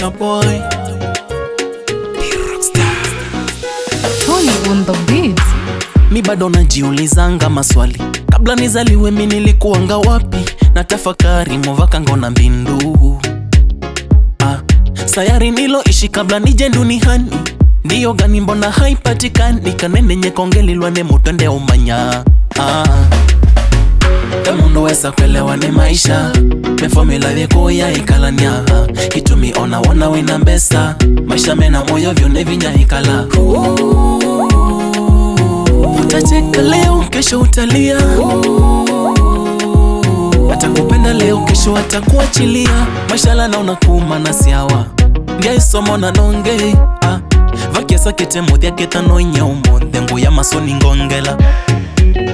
your boy Rockstar Tony on the beat. Mi bado najiulizanga maswali, kabla nizaliwe mi nilikuanga wapi? Natafakari movaka ngona mbindu sayari niloishi kabla nije duniani ndiyo gani mbona haipatikani? Kanene nyekongelilwa ne mutwende umanya Kamundo wesa kwelewa ni maisha Mefomila viko ya ikalania Kitumi ona wana wina mbesa Maisha mena moyo vyone vinya ikala Utacheka leo kesho utalia Atakupenda leo kesho atakuachilia Maisha naona kuma na siawa Ngia isomo na nonge Vakiesa kete muthia ketano inye umonde Ngu ya masoni ngongela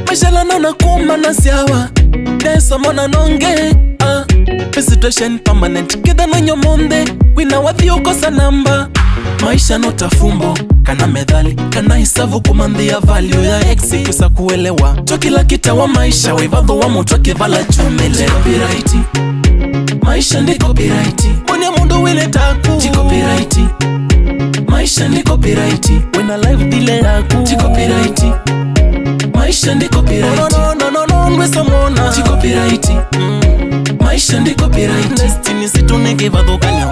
Maisha naona kuma na siawa Ngia isomo na nonge Situation permanent ketano inye umonde Wina wathi ukosa namba Maisha nota fumbo Kana medhali, kana hisavu kumandhia value ya exi Kusa kuelewa, tokila kita wa maisha Wevadho wa mutoke vala chumele Copyrighti, maisha ndi copyrighti Mwene mundu wile taku Copyrighti, maisha ndi copyrighti Wena life dile yaku Copyrighti, maisha ndi copyrighti No, nwesa mwona Copyrighti, maisha ndi copyrighti Destiny situneke vadho kanyo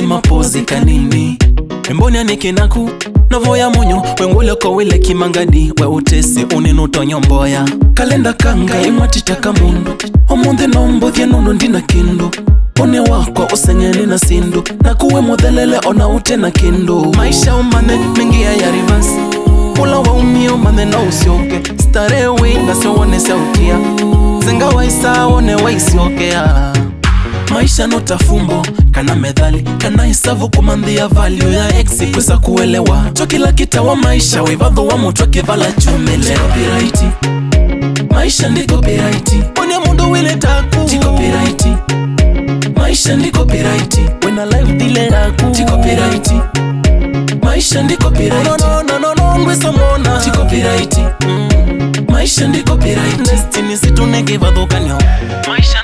Mapozi kanini Mbonya nikinaku Novoya munyo Wengule kwa wile kimangadi We utesi uninuto nyomboya Kalenda kanga imwatitaka mundu Omunde nombo thia nunu ndina kindu One wako usengeni na sindu Na kuwe mudhelele ona ute na kindu Maisha umane mengia ya reverse Ula wa umio mane na usioke Starewe na siwane sautia Zenga waisa one waisiokea Maisha nota fumbo, kana medhali, kana hisavu kumandhia value ya exi Kusa kuelewa, chokila kita wa maisha Wevadho wa mutoke vala chumele Copyrighti, maisha ndi copyrighti Mwene mundu wile taku Copyrighti, maisha ndi copyrighti Wena life dile yaku Copyrighti, maisha ndi copyrighti No, nwesa mwona Copyrighti, maisha ndi copyrighti Destiny situneke vadho kanyo Maisha